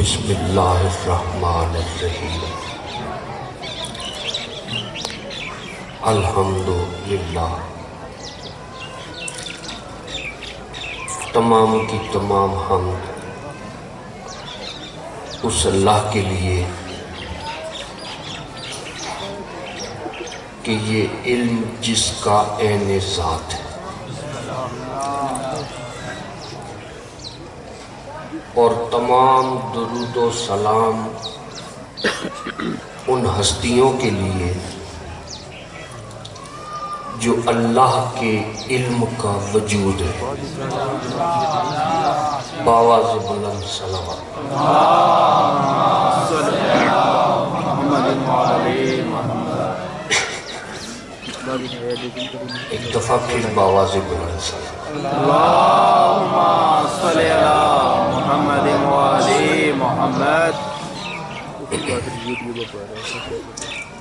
بسم اللہ الرحمن الرحیم الحمدللہ، تمام کی تمام حمد اس اللہ کے لیے کہ یہ علم جس کا عین ذات ہے، اور تمام درود و سلام ان ہستیوں کے لیے جو اللہ کے علم کا وجود ہے۔ باواز بلند صلوات۔ ایک دفعہ پھر باواز بلند صلوات۔ اللہم صلی علی محمد و آل محمد۔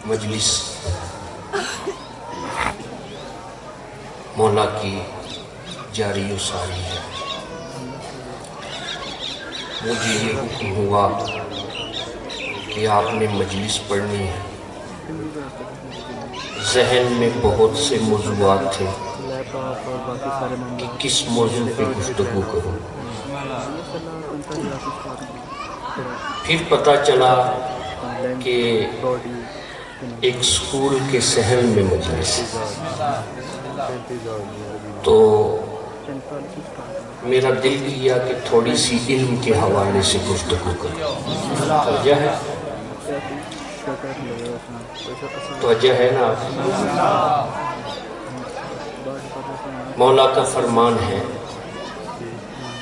مجلس مولا کی جاری و ساری ہے۔ مجھے یہ حکم ہوا کہ آپ نے مجلس پڑھنی ہے۔ ذہن میں بہت سے موضوعات تھے کہ کس موضوع پہ گفتگو کروں۔ پھر پتہ چلا کہ ایک سکول کے صحن میں مجلس ہے، تو میرا دل کیا کہ تھوڑی سی علم کے حوالے سے گفتگو کروں۔ توجہ ہے؟ توجہ ہے نا؟ مولا کا فرمان ہے،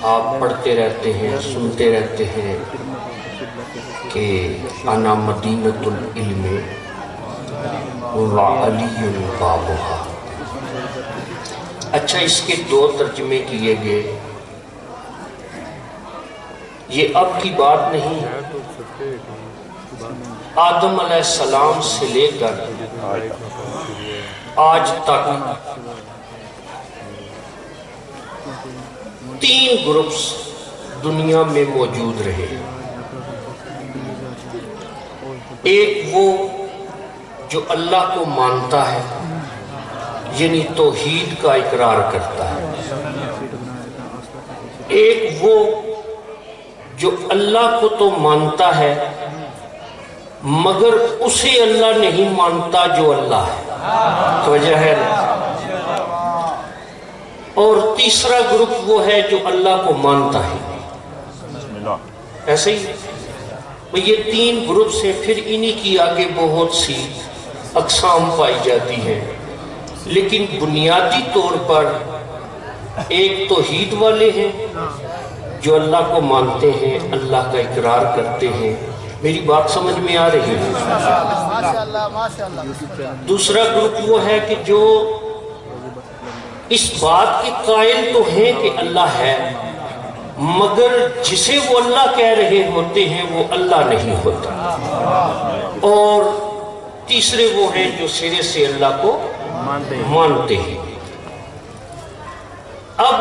آپ پڑھتے رہتے ہیں، سنتے رہتے ہیں کہ انا مدینۃ العلم وعلی بابھا۔ اچھا، اس کے دو ترجمے کیے گئے۔ یہ اب کی بات نہیں، آدم علیہ السلام سے لے کر آج تک 3 گروپس دنیا میں موجود رہے۔ ایک وہ جو اللہ کو مانتا ہے، یعنی توحید کا اقرار کرتا ہے۔ ایک وہ جو اللہ کو تو مانتا ہے مگر اسے اللہ نہیں مانتا جو اللہ ہے۔ توجہ ہے نا؟ اور تیسرا گروپ وہ ہے جو اللہ کو مانتا ہے۔ ایسے ہی یہ 3 گروپ سے پھر انہی کی آگے بہت سی اقسام پائی جاتی ہیں، لیکن بنیادی طور پر ایک توحید والے ہیں جو اللہ کو مانتے ہیں، اللہ کا اقرار کرتے ہیں۔ میری بات سمجھ میں آ رہی ہے؟ دوسرا گروپ وہ ہے کہ جو اس بات کے قائل تو ہیں کہ اللہ ہے، مگر جسے وہ اللہ کہہ رہے ہوتے ہیں وہ اللہ نہیں ہوتا۔ اور تیسرے وہ ہیں جو سرے سے اللہ کو مانتے ہیں۔ اب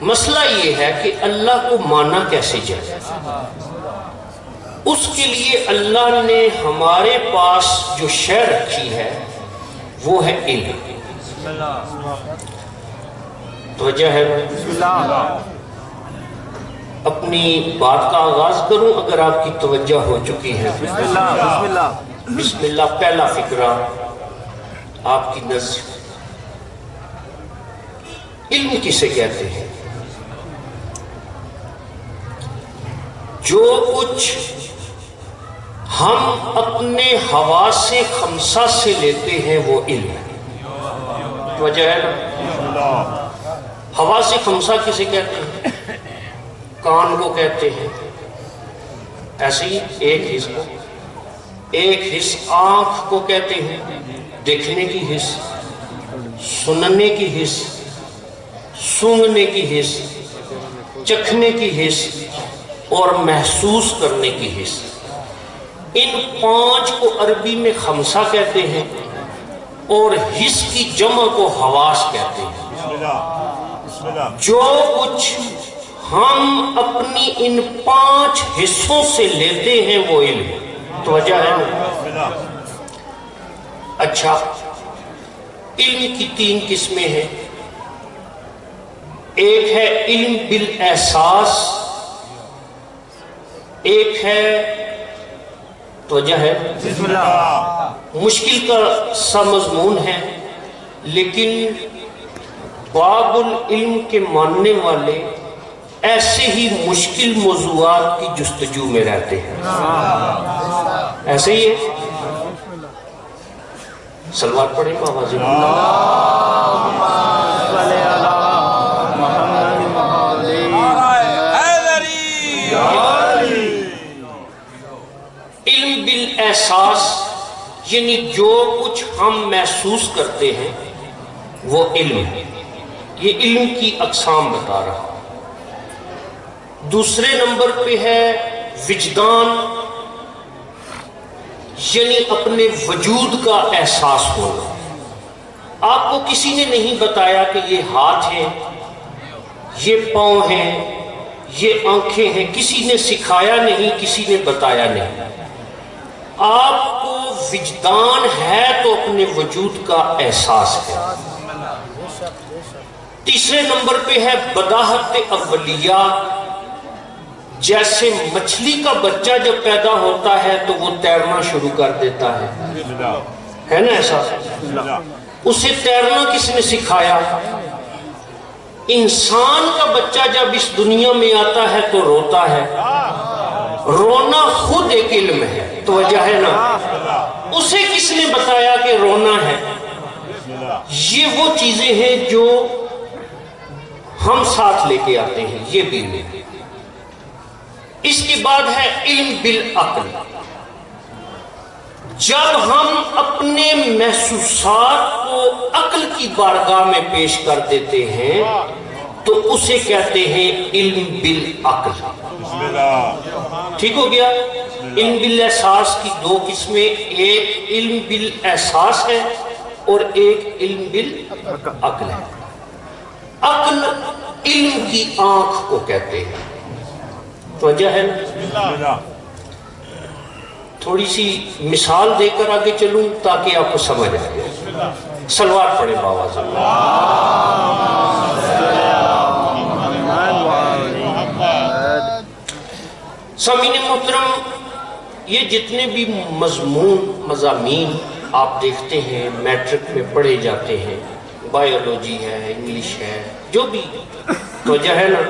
مسئلہ یہ ہے کہ اللہ کو مانا کیسے جائے۔ اس کے لیے اللہ نے ہمارے پاس جو شے رکھی ہے وہ ہے علم۔ توجہ ہے؟ اپنی بات کا آغاز کروں اگر آپ کی توجہ ہو چکی ہے۔ بسم اللہ۔ پہلا فقرہ آپ کی نظر، علم کسے کہتے ہیں؟ جو کچھ ہم اپنے حواس خمسہ سے لیتے ہیں وہ علم ہے۔ توجہ ہے نا؟ حواس خمسہ کسے کہتے ہیں؟ کان کو کہتے ہیں، ایسے ہی ایک حص کو، ایک حص آنکھ کو کہتے ہیں، دیکھنے کی حص، سننے کی حص، سونگنے کی حص، چکھنے کی حص اور محسوس کرنے کی حص۔ ان 5 کو عربی میں خمسہ کہتے ہیں اور حص کی جمع کو حواس کہتے ہیں۔ جو کچھ ہم اپنی ان 5 حصوں سے لیتے ہیں وہ علم. توجہ ہے نا؟ اچھا، علم کی 3 قسمیں ہیں. ایک ہے علم بالاحساس، ایک ہے توجہ ہے بسم اللہ. مشکل کا سا مضمون ہے، لیکن باب العلم کے ماننے والے ایسے ہی مشکل موضوعات کی جستجو میں رہتے ہیں. ایسے ہی ہے. سلوات پڑھیں آواز علم بالاحساس، یعنی جو کچھ ہم محسوس کرتے ہیں وہ علم ہے. یہ علم کی اقسام بتا رہا ہوں. دوسرے نمبر پہ ہے وجدان، یعنی اپنے وجود کا احساس ہونا. آپ کو کسی نے نہیں بتایا کہ یہ ہاتھ ہیں، یہ پاؤں ہیں، یہ آنکھیں ہیں. کسی نے سکھایا نہیں، کسی نے بتایا نہیں. آپ کو وجدان ہے تو اپنے وجود کا احساس ہے. تیسرے نمبر پہ ہے بداہت اولیہ. جیسے مچھلی کا بچہ جب پیدا ہوتا ہے تو وہ تیرنا شروع کر دیتا ہے نا ایسا؟ اسے تیرنا کس نے سکھایا؟ انسان کا بچہ جب اس دنیا میں آتا ہے تو روتا ہے. رونا خود ایک علم ہے. توجہ ہے نا؟ اسے کس نے بتایا کہ رونا ہے؟ یہ وہ چیزیں ہیں جو ہم ساتھ لے کے آتے ہیں. یہ بھی علم. اس کے بعد ہے علم بالعقل. جب ہم اپنے محسوسات کو عقل کی بارگاہ میں پیش کر دیتے ہیں تو اسے کہتے ہیں علم بالعقل. ٹھیک ہو گیا؟ علم بالاحساس کی 2 قسمیں، ایک علم بالاحساس ہے اور ایک علم بالعقل ہے. عقل علم کی آنکھ کو کہتے ہیں. توجہ ہے نا؟ تھوڑی سی مثال دے کر آگے چلوں تاکہ آپ کو سمجھ آئے. سلوات پڑھیں باواز. سامعین محترم، یہ جتنے بھی مضامین آپ دیکھتے ہیں میٹرک میں پڑھے جاتے ہیں، بایولوجی ہے، انگلش ہے، جو بھی توجہ ہے نا؟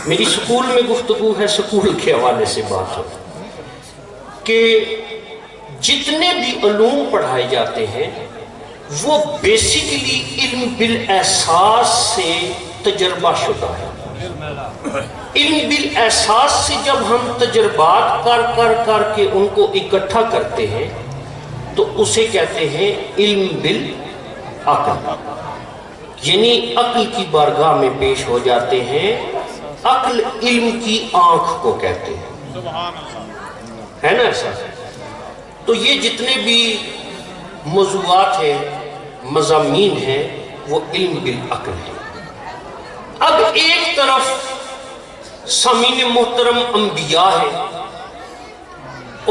میری سکول میں گفتگو ہے، سکول کے حوالے سے بات ہو کہ جتنے بھی علوم پڑھائے جاتے ہیں وہ بیسیکلی علم بالاحساس سے تجربہ شدہ ہے. علم بالاحساس سے جب ہم تجربات کر کے ان کو اکٹھا کرتے ہیں تو اسے کہتے ہیں علم بالعقل. یعنی عقل کی بارگاہ میں پیش ہو جاتے ہیں. عقل علم کی آنکھ کو کہتے ہیں. ہے نا ایسا؟ تو یہ جتنے بھی موضوعات ہیں، مضامین ہیں، وہ علم بالعقل ہے. اب ایک طرف سامعین محترم انبیاء ہیں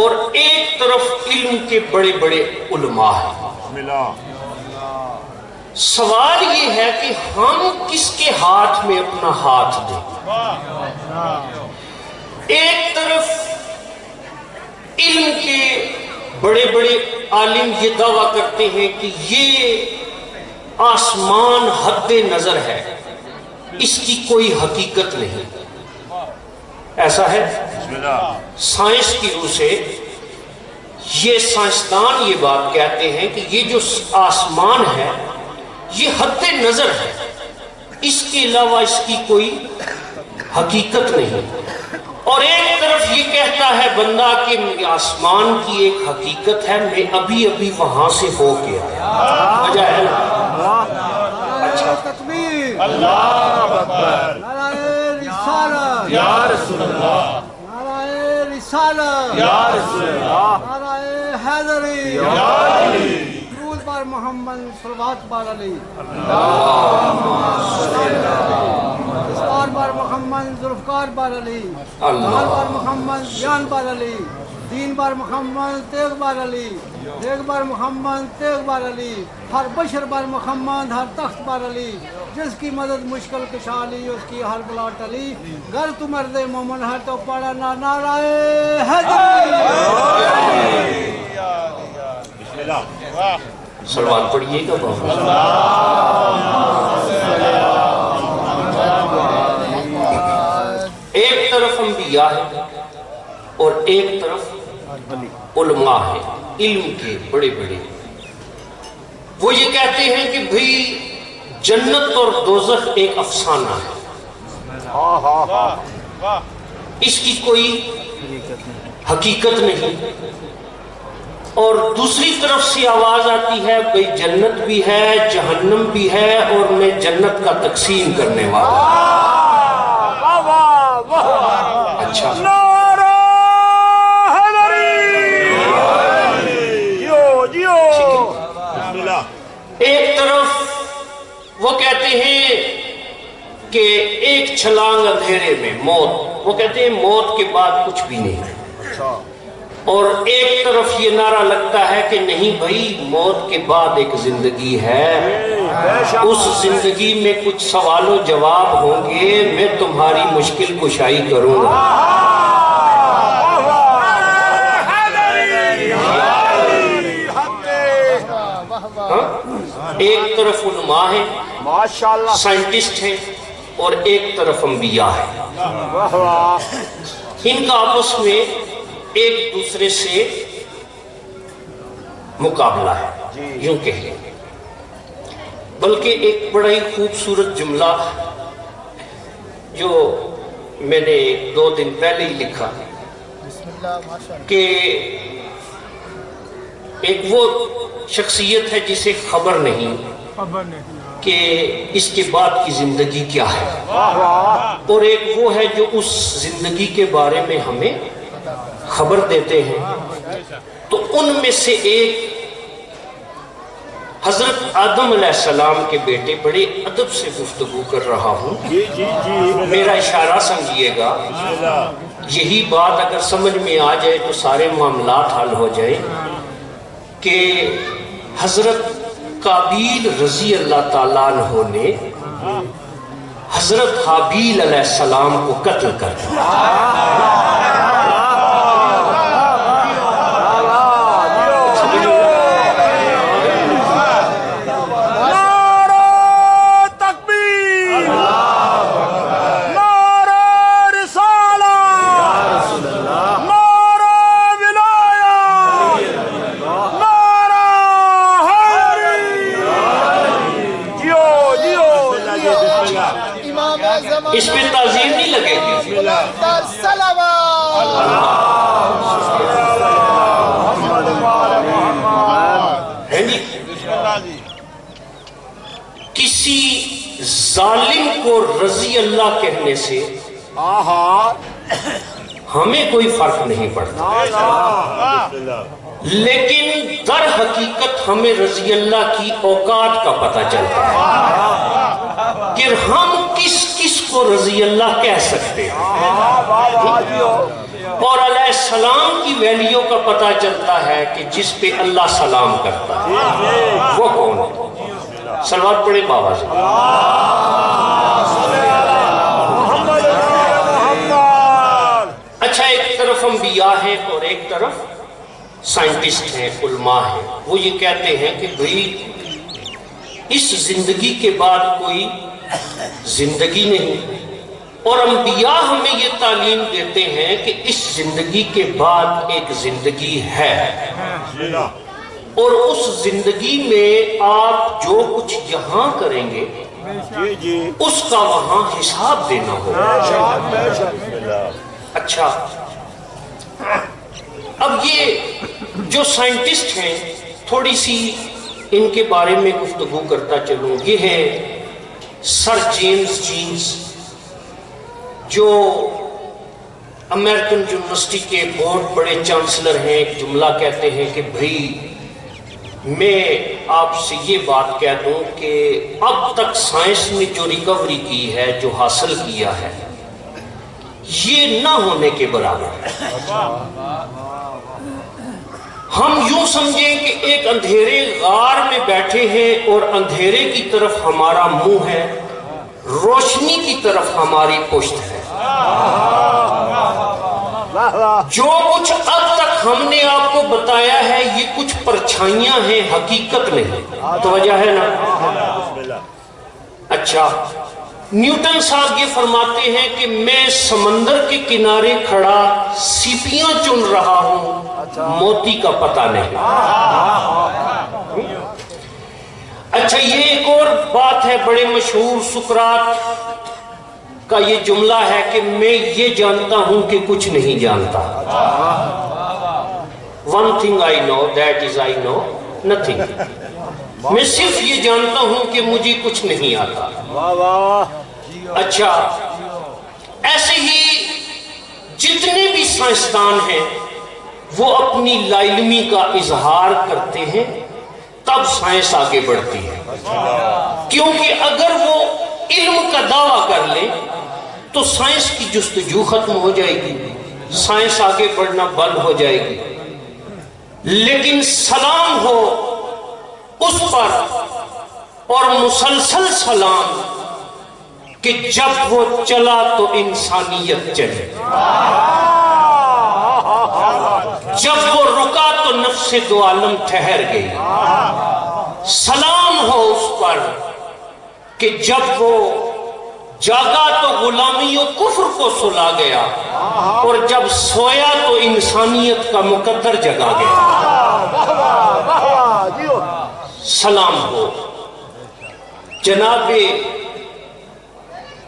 اور ایک طرف علم کے بڑے بڑے علماء ہیں. سوال یہ ہے کہ ہم کس کے ہاتھ میں اپنا ہاتھ دیں. ایک طرف علم کے بڑے بڑے عالم یہ دعویٰ کرتے ہیں کہ یہ آسمان حد نظر ہے، اس کی کوئی حقیقت نہیں. ایسا ہے؟ سائنس کی روح سے یہ سائنسدان یہ بات کہتے ہیں کہ یہ جو آسمان ہے یہ حد نظر ہے، اس کے علاوہ اس کی کوئی حقیقت نہیں. اور ایک طرف یہ کہتا ہے بندہ کہ آسمان کی ایک حقیقت ہے، میں ابھی ابھی وہاں سے ہو کے آیا. وجہ ہے نا؟ اچھا، اللہ اکبر. یا رسول اللہ، نعرہ رسالت، یا رسول اللہ، نعرہ حیدری، یا علی. درود بر محمد، صلوات بر علی. اللہم صلی اللہ اسکار بار محمد ذوالفقار بار علی اللہ۔ لال بار محمد جان بار علی دین بار محمد تیغ بار علی دیگ بار محمد تیغ بار علی ہر بشر بار محمد ہر تخت بار علی جس کی مدد مشکل کشا لی اس کی ہر بلا ٹلی گر تو مرد مومن ہے تو پڑا نا نعرہ حیدری سلوات پڑھیے گا بہت ایک طرف انبیاء ہے اور ایک طرف علماء ہے علم کے بڑے بڑے وہ یہ کہتے ہیں کہ بھئی جنت اور دوزخ ایک افسانہ ہے اس کی کوئی حقیقت نہیں اور دوسری طرف سے آواز آتی ہے بھئی جنت بھی ہے جہنم بھی ہے اور میں جنت کا تقسیم کرنے والا اچھا ایک طرف وہ کہتے ہیں کہ ایک چھلانگ اندھیرے میں موت وہ کہتے ہیں موت کے بعد کچھ بھی نہیں اور ایک طرف یہ نعرہ لگتا ہے کہ نہیں بھائی موت کے بعد ایک زندگی ہے اس زندگی میں کچھ سوال و جواب ہوں گے میں تمہاری مشکل کشائی کروں گا ایک طرف علماء ہیں سائنٹسٹ ہیں اور ایک طرف انبیاء ہیں ان کا آپس میں ایک دوسرے سے مقابلہ ہے یوں کہیں بلکہ ایک بڑا ہی خوبصورت جملہ جو میں نے 2 دن پہلے ہی لکھا کہ ایک وہ شخصیت ہے جسے خبر نہیں کہ اس کے بعد کی زندگی کیا ہے اور ایک وہ ہے جو اس زندگی کے بارے میں ہمیں خبر دیتے ہیں تو ان میں سے ایک حضرت آدم علیہ السلام کے بیٹے بڑے ادب سے گفتگو کر رہا ہوں میرا اشارہ سمجھیے گا یہی بات اگر سمجھ میں آ جائے تو سارے معاملات حل ہو جائے کہ حضرت قابیل رضی اللہ تعالیٰ عنہ نے حضرت حابیل علیہ السلام کو قتل کر دیا اس پہ تعظیم نہیں لگے گی کسی ظالم کو رضی اللہ کہنے سے ہمیں کوئی فرق نہیں پڑتا لیکن در حقیقت ہمیں رضی اللہ کی اوقات کا پتہ چلتا ہے کہ ہم کس کس کو رضی اللہ کہہ سکتے ہیں اور علیہ السلام کی ویلیو کا پتہ چلتا ہے کہ جس پہ اللہ سلام کرتا ہے وہ کون ہے صلوات پڑھے بابا سے اچھا ایک طرف انبیاء ہیں اور ایک طرف سائنٹسٹ ہیں علماء ہیں وہ یہ کہتے ہیں کہ بھئی اس زندگی کے بعد کوئی زندگی نہیں اور انبیاء ہمیں یہ تعلیم دیتے ہیں کہ اس زندگی کے بعد ایک زندگی ہے اور اس زندگی میں آپ جو کچھ یہاں کریں گے اس کا وہاں حساب دینا ہوگا اچھا اب یہ جو سائنٹسٹ ہیں تھوڑی سی ان کے بارے میں گفتگو کرتا چلوں یہ ہے سر جیمز جینز جو امریکن یونیورسٹی کے بہت بڑے چانسلر ہیں ایک جملہ کہتے ہیں کہ بھئی میں آپ سے یہ بات کہہ دوں کہ اب تک سائنس نے جو ریکوری کی ہے، جو حاصل کیا ہے، یہ نہ ہونے کے برابر ہے۔ ہم یوں سمجھیں کہ ایک اندھیرے غار میں بیٹھے ہیں اور اندھیرے کی طرف ہمارا منہ ہے، روشنی کی طرف ہماری پشت ہے۔ جو کچھ اب تک ہم نے آپ کو بتایا ہے یہ کچھ پرچھائیاں ہیں، حقیقت نہیں۔ توجہ ہے نا؟ اچھا، نیوٹن صاحب یہ فرماتے ہیں کہ میں سمندر کے کنارے کھڑا سیپیاں چن رہا ہوں، موتی کا پتہ نہیں۔ اچھا، یہ ایک اور بات ہے بڑے مشہور، سقراط کا یہ جملہ ہے کہ میں یہ جانتا ہوں کہ کچھ نہیں جانتا۔ One thing I know, that is I know nothing۔ میں صرف یہ جانتا ہوں کہ مجھے کچھ نہیں آتا۔ اچھا، ایسے ہی جتنے بھی سائنسدان ہیں وہ اپنی لا علمی کا اظہار کرتے ہیں، تب سائنس آگے بڑھتی ہے۔ کیونکہ اگر وہ علم کا دعویٰ کر لیں تو سائنس کی جستجو ختم ہو جائے گی، سائنس آگے بڑھنا بند ہو جائے گی۔ لیکن سلام ہو اس پر، اور مسلسل سلام، کہ جب وہ چلا تو انسانیت چلے، جب وہ رکا تو نفس دو عالم ٹھہر گئی۔ سلام ہو اس پر کہ جب وہ جاگا تو غلامی و کفر کو سلا گیا، اور جب سویا تو انسانیت کا مقدر جگا گیا۔ سلام ہو جناب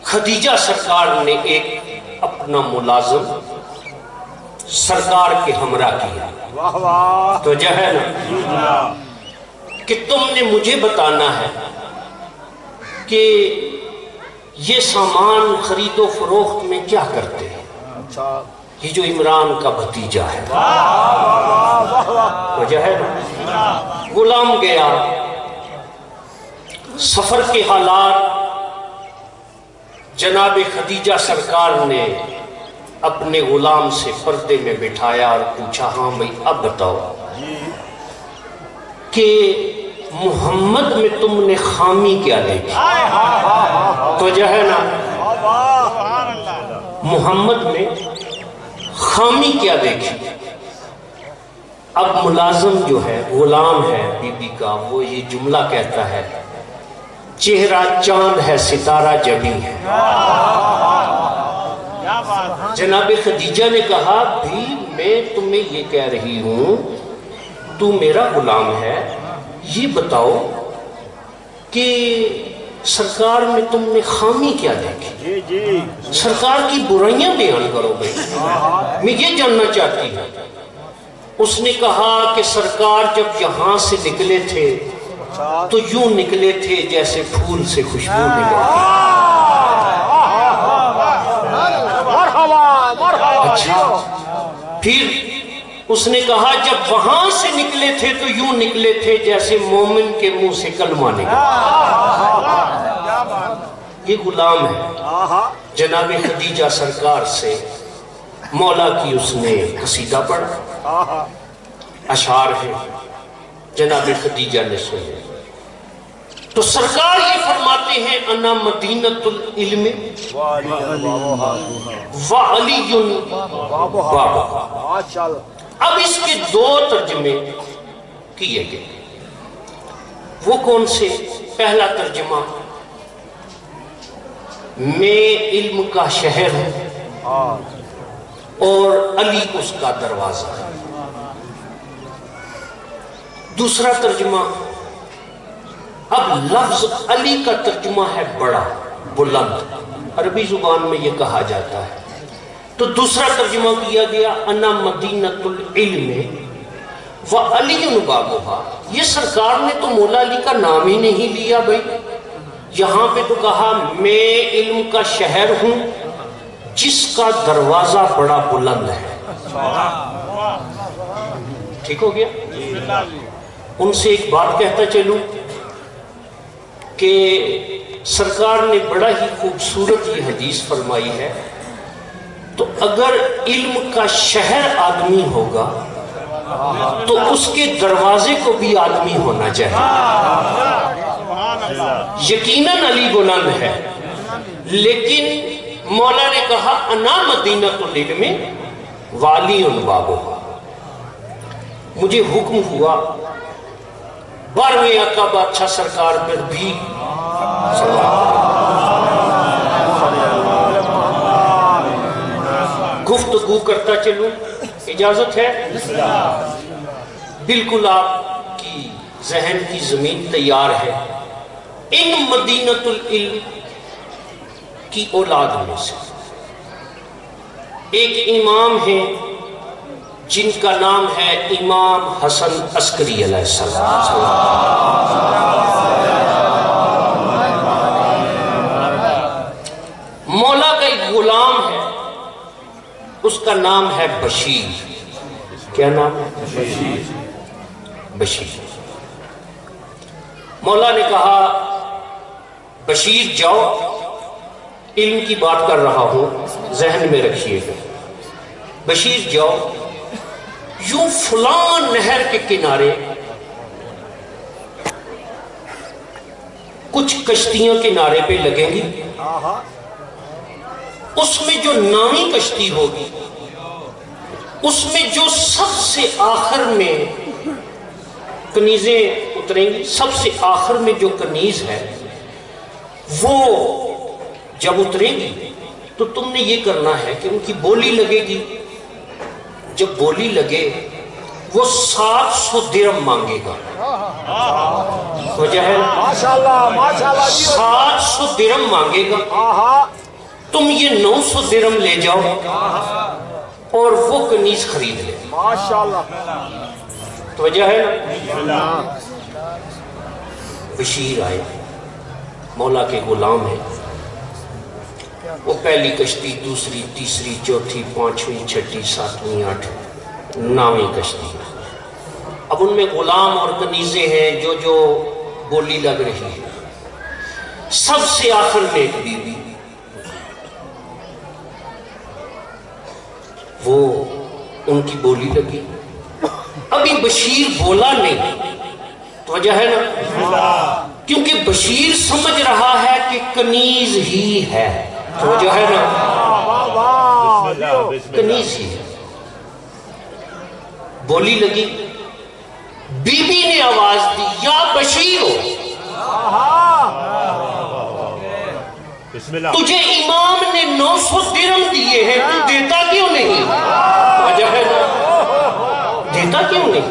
خدیجہ سرکار نے ایک اپنا ملازم سرکار کے ہمراہ کیا۔ تو جو ہے نا کہ تم نے مجھے بتانا ہے کہ یہ سامان خرید و فروخت میں کیا کرتے ہیں۔ یہ جو عمران کا بھتیجا ہے، وجہ ہے نا، غلام گیا، سفر کے حالات، جناب خدیجہ سرکار نے اپنے غلام سے پردے میں بٹھایا اور پوچھا، ہاں بھائی اب بتاؤ کہ محمد میں تم نے خامی کیا دیکھی؟ تو جو ہے نا، محمد میں خامی کیا دیکھی؟ اب ملازم جو ہے، غلام ہے بی بی کا، وہ یہ جملہ کہتا ہے، چہرہ چاند ہے ستارہ جبیں ہے۔ جناب خدیجہ نے کہا، بھی میں تمہیں یہ کہہ رہی ہوں تو میرا غلام ہے، یہ بتاؤ کہ سرکار میں تم نے خامی کیا دیکھی؟ سرکار کی برائیاں بیان کرو بھائی، میں یہ جاننا چاہتی ہوں۔ اس نے کہا کہ سرکار جب یہاں سے نکلے تھے تو یوں نکلے تھے جیسے پھول سے خوشبو نکلتی۔ اچھا، پھر اس نے کہا جب وہاں سے نکلے تھے تو یوں نکلے تھے جیسے مومن کے منہ سے کلمہ نکلا۔ یہ غلام ہے، جناب خدیجہ سرکار سے مولا کی اس نے قصیدہ پڑھا، اشعار ہے، جناب خدیجہ نے سنے تو سرکار یہ فرماتے ہیں، انا مدینۃ العلم وعلی بابا۔ اب اس کے دو ترجمے کیے گئے، وہ کون سے؟ پہلا ترجمہ، میں علم کا شہر ہوں اور علی اس کا دروازہ ہے۔ دوسرا ترجمہ، اب لفظ علی کا ترجمہ ہے بڑا، بلند، عربی زبان میں یہ کہا جاتا ہے، تو دوسرا ترجمہ کیا گیا انا مدینۃ العلم وعلی بابھا۔ یہ سرکار نے تو مولا علی کا نام ہی نہیں لیا بھائی، یہاں پہ تو کہا میں علم کا شہر ہوں جس کا دروازہ بڑا بلند ہے۔ ٹھیک ہو گیا؟ ان سے ایک بات کہتا چلوں کہ سرکار نے بڑا ہی خوبصورت یہ حدیث فرمائی ہے، تو اگر علم کا شہر آدمی ہوگا تو اس کے دروازے کو بھی آدمی ہونا چاہیے۔ یقیناً علی بلند ہے، لیکن مولا نے کہا انا مدینۃ العلم والی بابها، مجھے حکم ہوا 12ویں آقا بادشاہ سرکار پر بھی گفتگو کرتا چلوں، اجازت ہے؟ بالکل آپ کی ذہن کی زمین تیار ہے۔ ان مدینۃ العلم کی اولاد میں سے ایک امام ہے جن کا نام ہے امام حسن عسکری علیہ السلام۔ مولا کا ایک غلام ہے، اس کا نام ہے بشیر۔ کیا نام ہے؟ بشیر۔ مولا نے کہا بشیر جاؤ، علم کی بات کر رہا ہوں، ذہن میں رکھیے گا۔ بشیر جاؤ، یوں فلاں نہر کے کنارے کچھ کشتیاں کنارے پہ لگیں گی، اس میں جو نامی کشتی ہوگی، اس میں جو سب سے آخر میں کنیزیں اتریں گی، سب سے آخر میں جو کنیز ہے وہ جب اتریں گی تو تم نے یہ کرنا ہے کہ ان کی بولی لگے گی۔ جب بولی لگے وہ 700 درہم مانگے گا۔ وجہ ہے 700 درہم مانگے گا، تم یہ 900 درہم لے جاؤ اور وہ کنیز خرید لے۔ تو وجہ ہے نا؟ بشیر آئے، مولا کے غلام ہیں، وہ پہلی کشتی، دوسری، تیسری، چوتھی، پانچویں، چھٹی، ساتویں، آٹھویں، نامی کشتی۔ اب ان میں غلام اور کنیزیں ہیں جو جو بولی لگ رہی ہے۔ سب سے آخر میں ایک بی بی، وہ ان کی بولی لگی، ابھی بشیر بولا نہیں۔ تو وجہ ہے نا، کیونکہ بشیر سمجھ رہا ہے کہ کنیز ہی ہے، تو وجہ ہے نا، کنیز ہی ہے۔ بولی لگی، بی بی نے آواز دی، یا بشیر ہو، تجھے امام نے 900 درہم دیے ہیں، تو دیتا کیوں نہیں؟ وجہ ہے نا، دیتا کیوں نہیں؟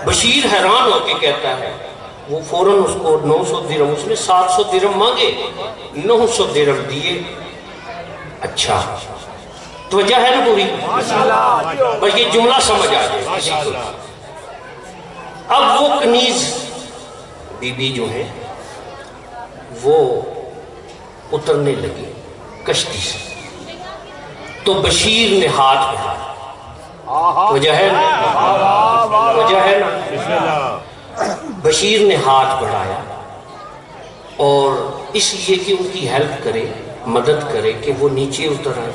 بشیر حیران ہو کے کہتا ہے، وہ فوراً اس کو 900 درہم، اس نے 700 درہم مانگے، 900 درہم دیے۔ اچھا، تو وجہ ہے نا پوری، بس یہ جملہ سمجھ آ جائے کسی کو۔ اب وہ کنیز بی بی جو ہے وہ اترنے لگی کشتی سے، تو بشیر نے ہاتھ بڑھایا۔ وجہ ہے نا، وجہ ہے نا، بشیر نے ہاتھ بڑھایا، اور اس لیے کہ ان کی ہیلپ کرے، مدد کرے کہ وہ نیچے اتر آئے۔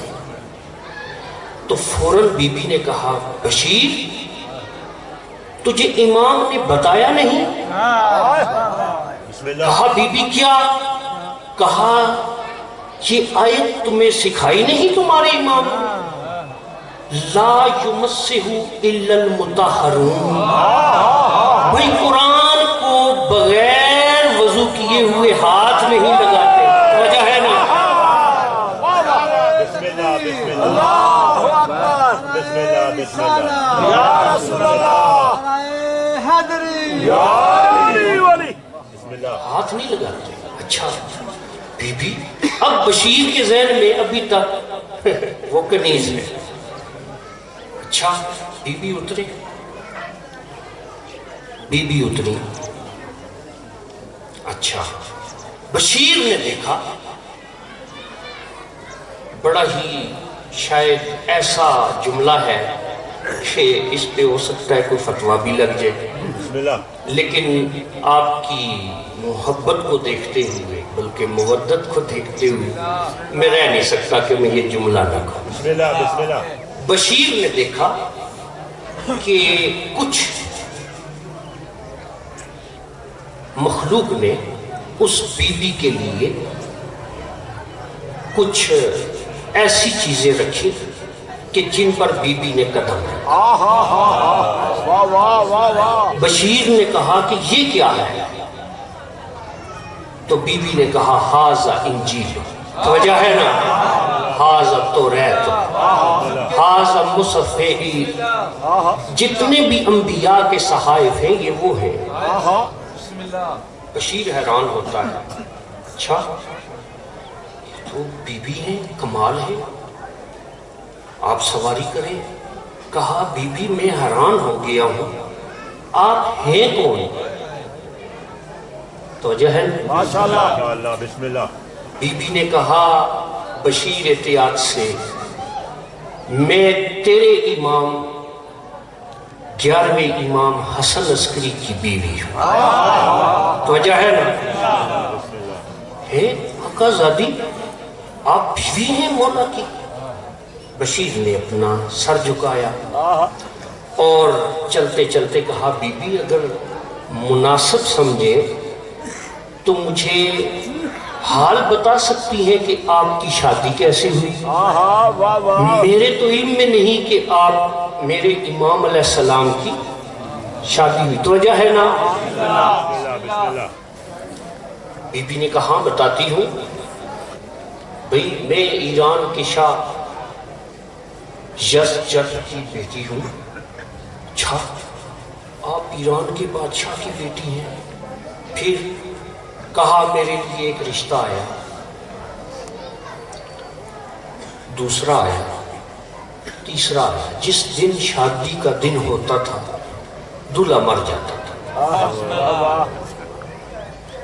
تو فوراً بی بی نے کہا، بشیر تجھے امام نے بتایا نہیں؟ کہا بی بی کیا؟ کہا یہ آیت تمہیں سکھائی نہیں تمہارے امام نے؟ لا یمسہ الا المطہرون، بھئی قرآن کو بغیر وضو کیے ہوئے ہاتھ نہیں لگاتے۔ وجہ ہے نا، یا رسول اللہ، ہاتھ نہیں لگاتے۔ اچھا بی بی، اب بشیر کے ذہن میں ابھی تک وہ کنیز ہے۔ اچھا بی بی اتری، بی بی اتری۔ اچھا بشیر نے دیکھا، بڑا ہی شاید ایسا جملہ ہے کہ اس پہ ہو سکتا ہے کوئی فتویٰ بھی لگ جائے۔ بسم اللہ لیکن آپ کی محبت کو دیکھتے ہوئے بلکہ مودت کو دیکھتے ہوئے میں رہ نہیں سکتا کہ میں یہ جملہ نہ کہوں۔ بسم اللہ بسم اللہ بشیر نے دیکھا کہ کچھ مخلوق نے اس بی بی کے لیے کچھ ایسی چیزیں رکھی کہ جن پر بی بی نے قدم رکھا۔ واہ واہ واہ واہ بشیر نے کہا کہ یہ کیا ہے؟ تو بی بی نے کہا ہاذا انجیل، توجہ ہے نا، ہاذا توریت، ہاذا مصحف عید، جتنے بھی انبیاء کے صحائف ہیں یہ وہ ہیں۔ بشیر حیران ہوتا ہے، اچھا تو بی بی ہے، کمال ہے، آپ سواری کریں۔ کہا بی بی میں حیران ہو گیا ہوں، آپ ہیں کون؟ توجہ ہے؟ ماشاءاللہ بسم اللہ بی بی نے کہا بشیر احتیاط سے، میں تیرے امام 11ویں امام حسن عسکری کی بیوی ہوں۔ توجہ ہے نا؟ ہے آقا زادی آپ بیوی ہیں مولا کی؟ بشیر نے اپنا سر جھکایا اور چلتے چلتے کہا بی بی اگر مناسب سمجھے تو مجھے حال بتا سکتی ہیں کہ آپ کی شادی کیسے ہوئی؟ میرے تو علم میں نہیں کہ آپ میرے امام علیہ السلام کی شادی ہوئی۔ توجہ ہے نا؟ بسم اللہ بی بی نے کہا بتاتی ہوں، بھئی میں ایران کے شاہ یزجرد کی بیٹی ہوں۔ اچھا آپ ایران کے بادشاہ کی بیٹی ہیں؟ پھر کہا میرے لیے ایک رشتہ آیا، دوسرا آیا، تیسرا آیا۔ جس دن شادی کا دن ہوتا تھا دلہا مر جاتا تھا۔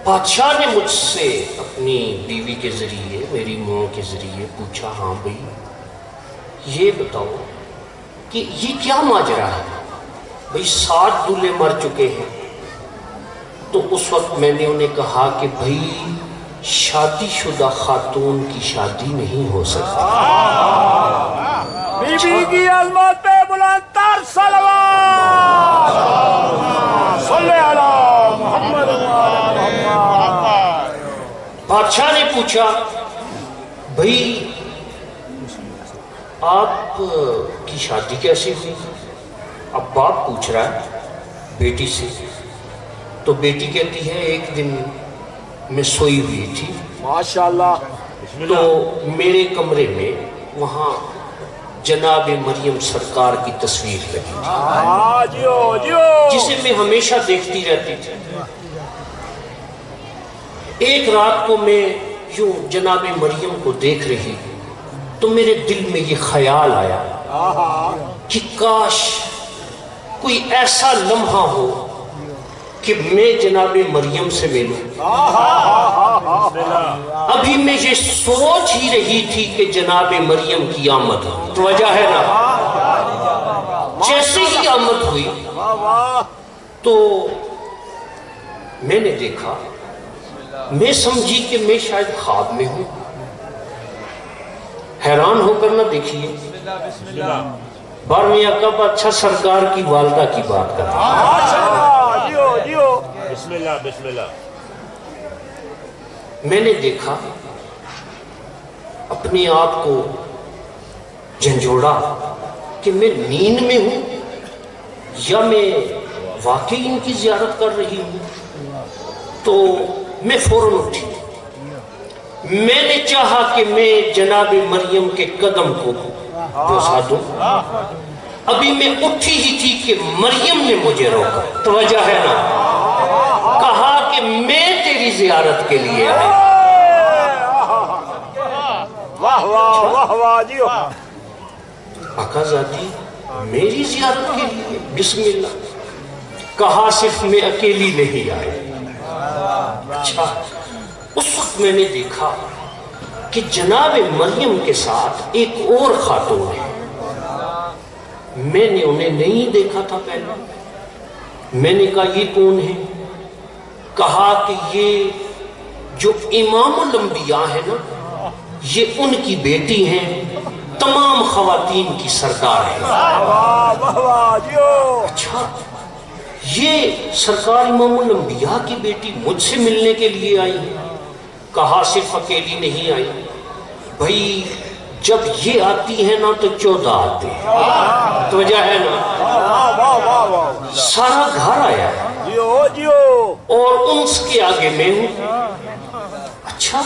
بادشاہ نے مجھ سے اپنی بیوی کے ذریعے، میری ماں کے ذریعے پوچھا، ہاں بھئی یہ بتاؤ کہ یہ کیا ماجرا ہے؟ بھئی 7 دلہے مر چکے ہیں۔ تو اس وقت میں نے انہیں کہا کہ بھئی شادی شدہ خاتون کی شادی نہیں ہو سکتی۔ بی بی کی عظمت پہ بلند تر صلوات صلی علی محمد بادشاہ نے پوچھا بھئی آپ کی شادی کیسے ہوئی؟ اب باپ پوچھ رہا ہے بیٹی سے، تو بیٹی کہتی ہے ایک دن میں سوئی ہوئی تھی ماشاءاللہ تو میرے کمرے میں وہاں جناب مریم سرکار کی تصویر لگی تھی جیو جیو جسے میں ہمیشہ دیکھتی رہتی تھی۔ ایک رات کو میں یوں جناب مریم کو دیکھ رہی تو میرے دل میں یہ خیال آیا کہ کاش کوئی ایسا لمحہ ہو کہ میں جناب مریم سے ملوں۔ ابھی میں یہ سوچ ہی رہی تھی کہ جناب مریم کی آمد ہو۔ تو وجہ ہے نا، جیسے ہی آمد ہوئی تو میں نے دیکھا، میں سمجھی کہ میں شاید خواب میں ہوں۔ حیران ہو کر نہ دیکھیے، 12ویں عقب اچھا سرکار کی والدہ کی بات کر رہا ہے۔ جیو جیو بسم اللہ بسم اللہ میں نے دیکھا، اپنے آپ کو جھنجھوڑا کہ میں نیند میں ہوں یا میں واقعی ان کی زیارت کر رہی ہوں۔ تو میں فوراً اٹھی، میں نے چاہا کہ میں جناب مریم کے قدم کو بوسا دوں۔ ابھی میں اٹھی ہی تھی کہ مریم نے مجھے روکا۔ توجہ ہے نا، کہا کہ میں تیری زیارت کے لیے آئی۔ واہ واہ واہ واہ جیو آقا ذاتی میری زیارت کے لیے؟ بسم اللہ۔ کہا صرف میں اکیلی نہیں آئی۔ اچھا، اس وقت میں نے دیکھا کہ جناب مریم کے ساتھ ایک اور خاتون ہے، میں نے انہیں نہیں دیکھا تھا پہلے۔ میں نے کہا یہ کون ہے؟ کہا کہ یہ جو امام الانبیاء ہے نا، یہ ان کی بیٹی ہیں، تمام خواتین کی سردار ہے۔ اچھا، یہ سرکار امام الانبیاء کی بیٹی مجھ سے ملنے کے لیے آئی ہے؟ کہا صرف اکیلی نہیں آئی بھائی، جب یہ آتی ہے نا تو 14 آتے ہیں، تو وجہ ہے نا سارا گھر آیا ہے اور انس کے آگے میں ہوں۔ اچھا،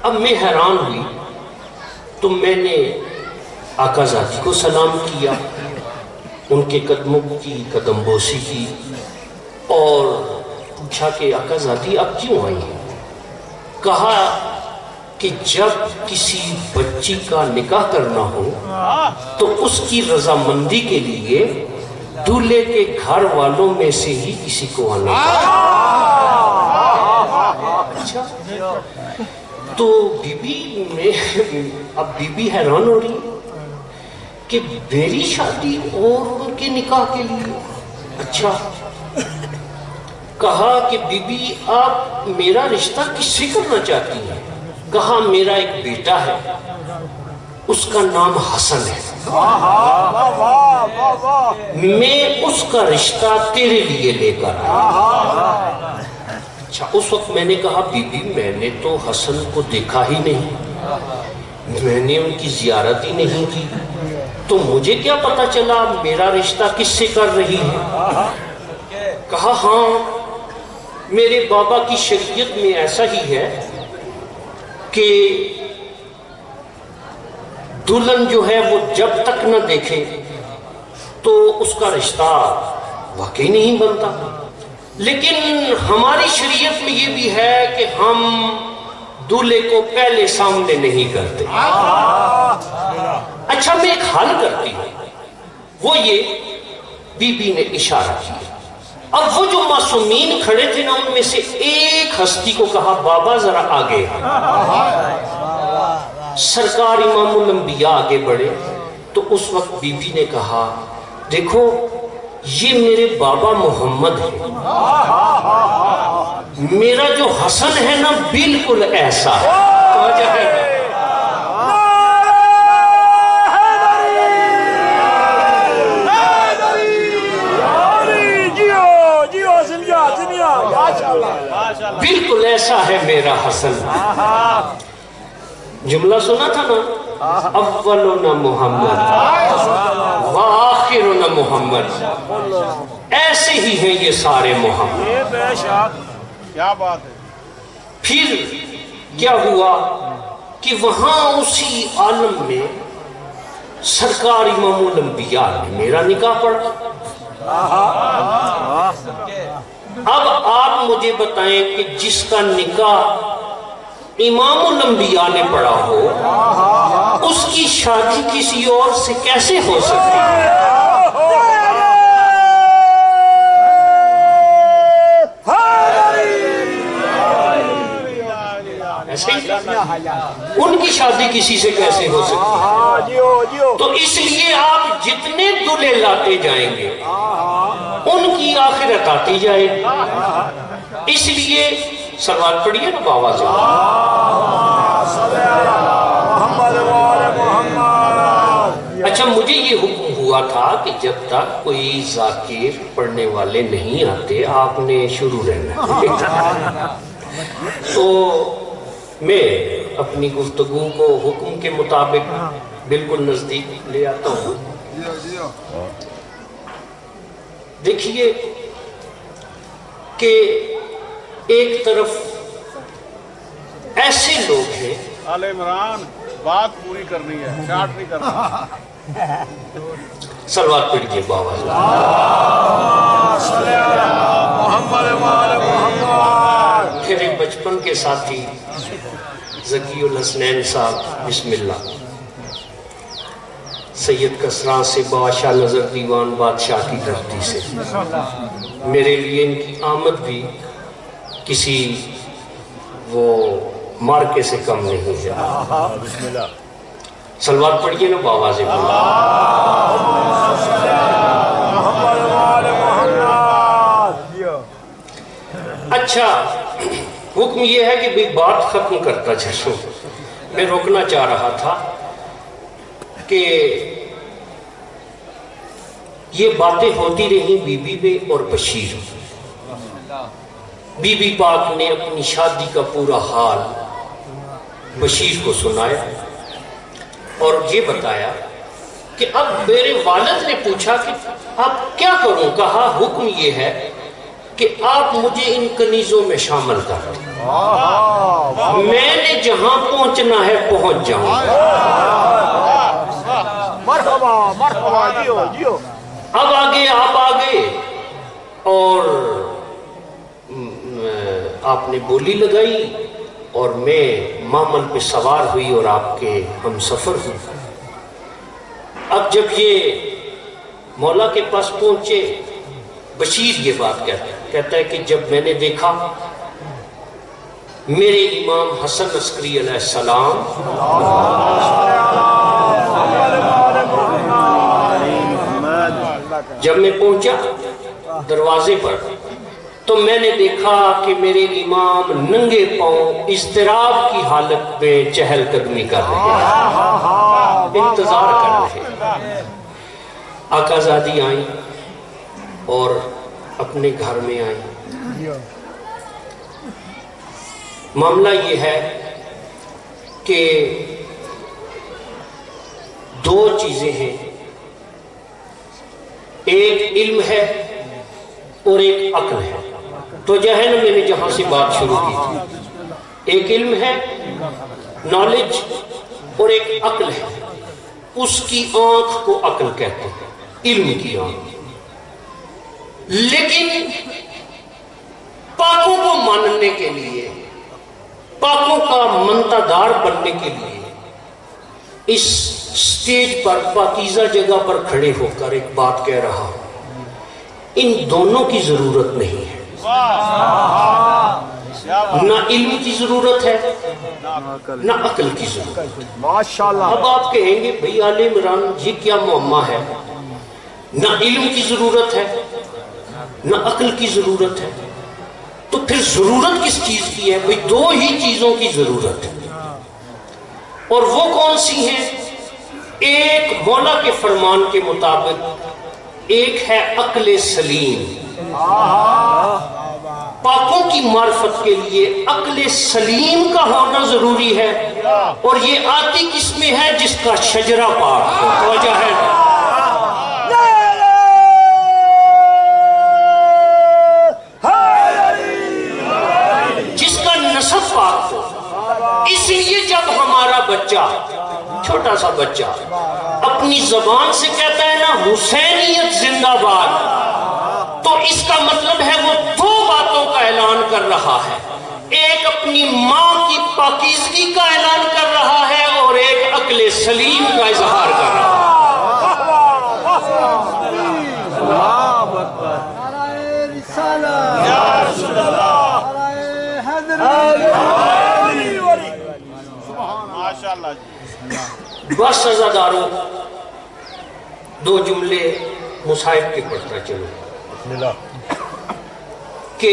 اب میں حیران ہوئی تو میں نے آقا ذاتی کو سلام کیا، ان کے قدموں کی قدم بوسی کی اور پوچھا کہ آقا ذاتی آپ کیوں آئی ہیں؟ کہا کہ جب کسی بچی کا نکاح کرنا ہو تو اس کی رضامندی کے لیے دولہے کے گھر والوں میں سے ہی کسی کو آنا اچھا، تو بی بی اب بی بی حیران ہو رہی کہ میری شادی اور ان کے نکاح کے لیے؟ اچھا، کہا کہ بی بی آپ میرا رشتہ کس سے کرنا چاہتی ہیں؟ کہا میرا ایک بیٹا ہے، اس کا نام حسن ہے، میں اس کا رشتہ تیرے لیے لے کر آیا۔ اچھا، اس وقت میں نے کہا بی بی میں نے تو حسن کو دیکھا ہی نہیں، میں نے ان کی زیارت ہی نہیں کی، تو مجھے کیا پتا چلا میرا رشتہ کس سے کر رہی ہے؟ کہا ہاں، میرے بابا کی شریعت میں ایسا ہی ہے کہ دلہن جو ہے وہ جب تک نہ دیکھے تو اس کا رشتہ واقعی نہیں بنتا، لیکن ہماری شریعت میں یہ بھی ہے کہ ہم دولہے کو پہلے سامنے نہیں کرتے۔ اچھا، میں ایک حل کرتی ہوں، وہ یہ بی بی نے اشارہ کیا، اب وہ جو معصومین کھڑے تھے نا ان میں سے ایک ہستی کو کہا بابا ذرا آگے۔ سرکار امام الانبیاء آگے بڑھے تو اس وقت بی بی نے کہا دیکھو یہ میرے بابا محمد ہے، میرا جو حسن ہے نا بالکل ایسا ہے، توجہ ہے نا؟ بالکل ایسا ہے میرا حسن۔ جملہ سنا تھا نا، اولنا محمد وآخرنا محمد، ایسے ہی ہیں یہ سارے محمد۔ کیا بات ہے۔ پھر کیا ہوا کہ وہاں اسی عالم میں سرکار امام الانبیاء نے میرا نکاح پڑھا۔ اب آپ مجھے بتائیں کہ جس کا نکاح امام الانبیاء نے پڑھا ہو اس کی شادی کسی اور سے کیسے ہو سکتی ہے؟ ایسے ہی ان کی شادی کسی سے کیسے ہو سکتی ہے؟ تو اس لیے آپ جتنے دلہے لاتے جائیں گے ان کی آخرت آتی جائے گی، اس لیے سلوات پڑھیے نا بابا سے۔ اچھا، مجھے یہ حکم ہوا تھا کہ جب تک کوئی ذاکر پڑھنے والے نہیں آتے آپ نے شروع رہنا، تو میں اپنی گفتگو کو حکم کے مطابق بالکل نزدیک لے آتا ہوں۔ دیکھیے کہ ایک طرف ایسے لوگ ہیں، آل عمران بات پوری کرنی ہے، شارٹ نہیں کرنا۔ سلوات پڑھیے بابا۔ پھر ایک بچپن کے ساتھی ذکی الحسنین صاحب، بسم اللہ، سید کسرا سے بادشاہ نظر دیوان بادشاہ کی دھرتی سے، میرے لیے ان کی آمد بھی کسی وہ مارکے سے کم نہیں ہے۔ سلوات پڑھیے نا بابا سے۔ اچھا حکم یہ ہے کہ بھی بات ختم کرتا چلو. میں روکنا چاہ رہا تھا کہ یہ باتیں ہوتی رہیں بی بی میں اور بشیر. بی بی پاک نے اپنی شادی کا پورا حال بشیر کو سنایا اور یہ بتایا کہ اب میرے والد نے پوچھا کہ اب کیا کروں. کہا حکم یہ ہے کہ آپ مجھے ان کنیزوں میں شامل کر دیں. میں نے جہاں پہنچنا ہے پہنچ جاؤں. مرحبا مرحبا جیو جیو. اب آگے آپ آگے اور آپ نے بولی لگائی اور میں معمل پہ سوار ہوئی اور آپ کے ہم سفر ہوئے. اب جب یہ مولا کے پاس پہنچے بشیر یہ بات کہتا ہے کہ جب میں نے دیکھا میرے امام حسن عسکری علیہ السلام جب میں پہنچا دروازے پر تو میں نے دیکھا کہ میرے امام ننگے پاؤں اضطراب کی حالت میں چہل قدمی کر رہے ہیں، انتظار کر رہے ہیں. آقا زادی آئیں اور اپنے گھر میں آئیں. معاملہ یہ ہے کہ دو چیزیں ہیں، ایک علم ہے اور ایک عقل ہے. تو جو ہے نا میں نے جہاں سے بات شروع کی تھی، ایک علم ہے نالج اور ایک عقل ہے. اس کی آنکھ کو عقل کہتے ہیں، علم کی آنکھ. لیکن پاکوں کو ماننے کے لیے، پاکوں کا منتدار بننے کے لیے اس سٹیج پر پاکیزہ جگہ پر کھڑے ہو کر ایک بات کہہ رہا ہوں، ان دونوں کی ضرورت نہیں ہے. نہ علم کی ضرورت ہے نہ عقل کی ضرورت ہے. ماشاءاللہ. اب آپ کہیں گے بھئی آل عمران یہ کیا معمہ ہے، نہ علم کی ضرورت ہے نہ عقل کی ضرورت ہے، تو پھر ضرورت کس چیز کی ہے؟ بھئی دو ہی چیزوں کی ضرورت ہے. اور وہ کون سی ہیں؟ ایک مولا کے فرمان کے مطابق ایک ہے عقل سلیم. پاکوں کی معرفت کے لیے عقل سلیم کا ہونا ضروری ہے، اور یہ آتی کس میں ہے؟ جس کا شجرہ پاک ہو. توجہ ہے؟ جس کا نسب پاک ہو. اس لیے جب ہمارا بچہ، چھوٹا سا بچہ اپنی زبان سے کہتا ہے نا حسینیت زندہ باد، تو اس کا مطلب ہے وہ دو باتوں کا اعلان کر رہا ہے. ایک اپنی ماں کی پاکیزگی کا اعلان کر رہا ہے اور ایک عقل سلیم کا اظہار کر رہا ہے. بس عزاداروں دو جملے مصاحب کے پڑھتا چلو کہ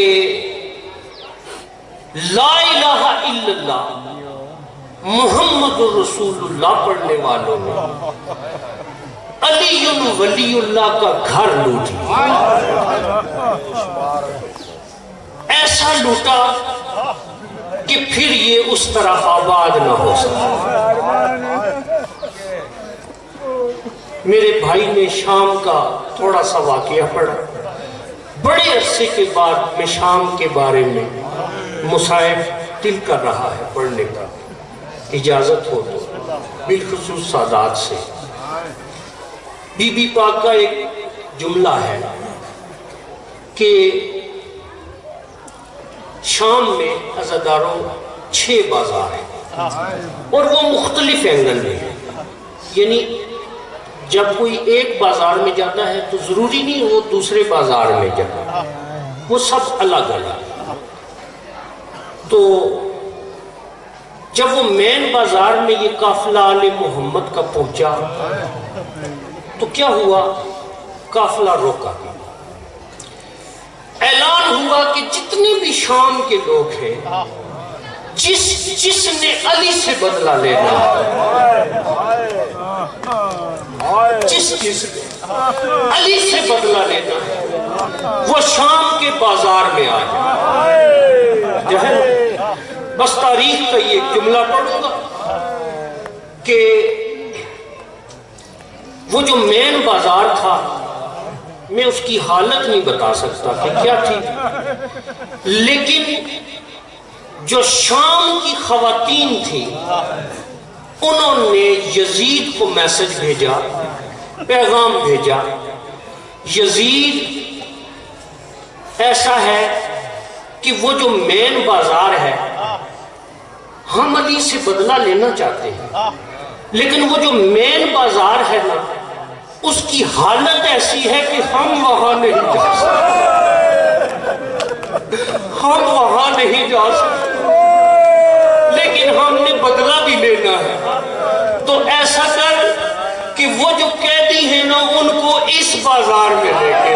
لا الہ الا اللہ محمد رسول اللہ پڑھنے والوں نے علی ولی اللہ کا گھر لوٹ لیا. ایسا لوٹا کہ پھر یہ اس طرح آباد نہ ہو سکا. میرے بھائی نے شام کا تھوڑا سا واقعہ پڑھا. بڑے عرصے کے بعد میں شام کے بارے میں مصاحب دل کر رہا ہے پڑھنے کا، اجازت ہو تو بالخصوص سادات سے. بی بی پاک کا ایک جملہ ہے کہ شام میں عزاداروں 6 بازار ہیں اور وہ مختلف اینگل میں ہیں. یعنی جب کوئی ایک بازار میں جاتا ہے تو ضروری نہیں وہ دوسرے بازار میں جاتا، وہ سب الگ الگ. تو جب وہ مین بازار میں یہ قافلہ آل محمد کا پہنچا تو کیا ہوا قافلہ روکا گیا. اعلان ہوا کہ جتنے بھی شام کے لوگ ہیں جس نے علی سے بدلہ لینا جس نے علی سے بدلہ لینا وہ شام کے بازار میں آ جائے. بس تاریخ کا یہ جملہ پڑھوں گا کہ وہ جو مین بازار تھا میں اس کی حالت نہیں بتا سکتا کہ کیا تھی، لیکن جو شام کی خواتین تھی انہوں نے یزید کو میسج بھیجا، پیغام بھیجا، یزید ایسا ہے کہ وہ جو مین بازار ہے ہم علی سے بدلہ لینا چاہتے ہیں، لیکن وہ جو مین بازار ہے نا اس کی حالت ایسی ہے کہ ہم وہاں نہیں جا سکتے، ہم وہاں نہیں جا سکتے، لیکن ہم نے بدلہ بھی لینا ہے. تو ایسا کر کہ وہ جو قیدی ہیں نا ان کو اس بازار میں لے کے.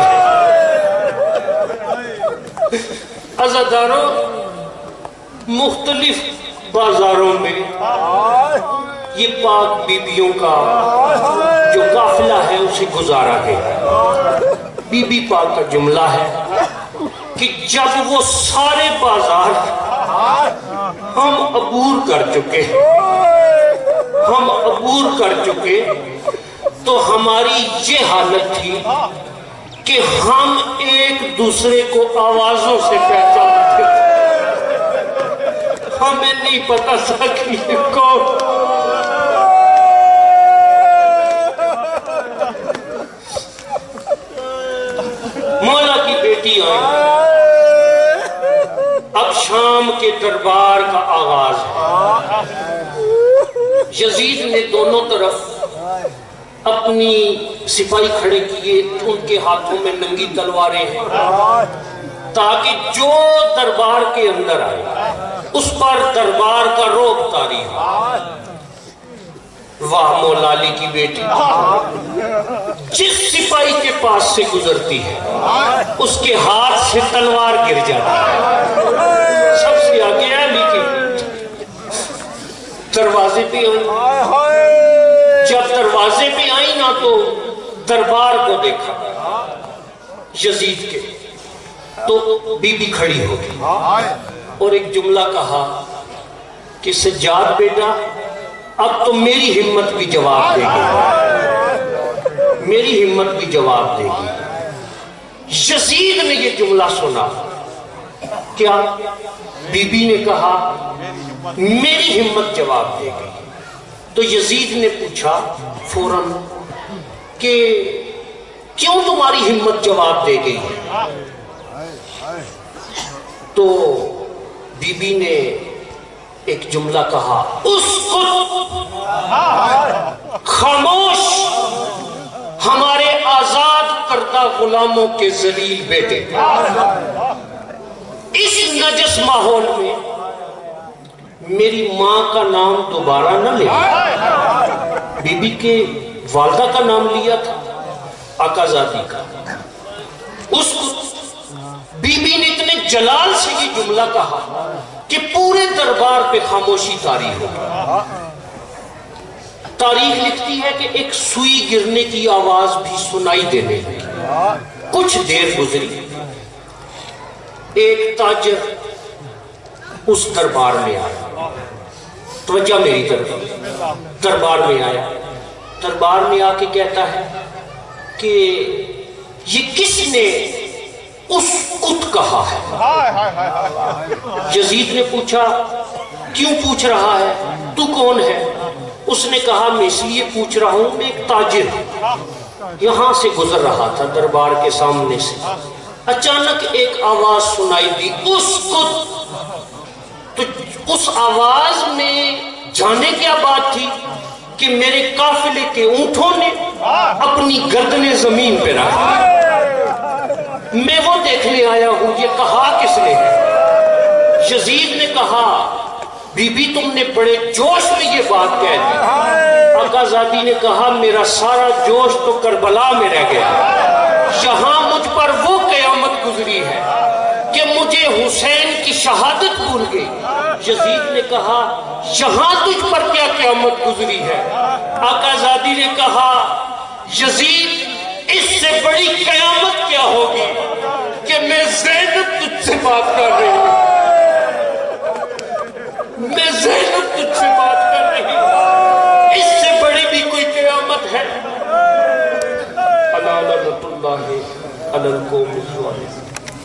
عزاداروں، مختلف بازاروں میں یہ پاک بیبیوں کا جو قافلہ ہے اسے گزارا گیا. بی بی پاک کا جملہ ہے کہ جب وہ سارے بازار ہم عبور کر چکے تو ہماری یہ حالت تھی کہ ہم ایک دوسرے کو آوازوں سے پہچانتے تھے. ہمیں نہیں پتا تھا کہ یہ کون. مولا کی بیٹی آئی. اب شام کے دربار کا آغاز ہے. یزید نے دونوں طرف اپنی سپاہی کھڑے کیے، ان کے ہاتھوں میں ننگی تلواریں ہیں تاکہ جو دربار کے اندر آئے اس پر دربار کا رعب طاری ہو. واہ مولا علی کی بیٹی، جس سپاہی کے پاس سے گزرتی ہے اس کے ہاتھ سے تلوار گر جاتی ہے. سب سے آگے علی کی دروازے پہ آئی. جب دروازے پہ آئی نا تو دربار کو دیکھا یزید کے، تو بی بی کھڑی ہو گئی اور ایک جملہ کہا کہ سجاد بیٹا اب تو میری ہمت بھی جواب دے گی، میری ہمت بھی جواب دے گی. یزید نے یہ جملہ سنا. کیا؟ بی بی نے کہا میری ہمت جواب دے گی. تو یزید نے پوچھا فوراً کہ کیوں تمہاری ہمت جواب دے گئی؟ تو بی بی نے ایک جملہ کہا، اسکت، خاموش، ہمارے آزاد کردہ غلاموں کے ذلیل بیٹے. اس نجس ماحول میں میری ماں کا نام دوبارہ نہ لے. بی بی کے والدہ کا نام لیا تھا، آقا زادی کا. اس بی بی نے اتنے جلال سے یہ جملہ کہا کہ پورے دربار پہ خاموشی طاری ہو گئی. تاریخ لکھتی ہے کہ ایک سوئی گرنے کی آواز بھی سنائی دینے لگی. کچھ دیر گزری، ایک تاجر اس دربار میں آیا. توجہ میری طرف. دربار میں آیا، دربار میں آ کے کہتا ہے کہ یہ کس نے اس کت کہا ہے؟ یزید نے پوچھا کیوں پوچھ رہا ہے، تو کون ہے؟ اس نے کہا میں اس لیے پوچھ رہا ہوں، میں ایک تاجر ہوں، یہاں سے گزر رہا تھا دربار کے سامنے سے، اچانک ایک آواز سنائی دی، اس کت. تو اس آواز میں جانے کیا بات تھی کہ میرے قافلے کے اونٹوں نے اپنی گردنیں زمین پہ رکھی. میں وہ دیکھنے آیا ہوں، یہ کہا کس نے ہے؟ یزید نے کہا بی بی تم نے بڑے جوش میں یہ بات کہہ دی۔ آقا زادی نے کہا میرا سارا جوش تو کربلا میں رہ گیا، یہاں مجھ پر وہ قیامت گزری ہے کہ مجھے حسین کی شہادت بھول گئی۔ یزید نے کہا یہاں تجھ پر کیا قیامت گزری ہے؟ آقا زادی نے کہا یزید اس سے بڑی قیامت کیا ہوگی کہ میں زینب تجھ سے بات کر رہی ہوں، میں زینب تجھ سے بات کر رہی ہوں، اس سے بڑی بھی کوئی قیامت ہے؟ الا لعنت اللہ علی القوم الظالمین۔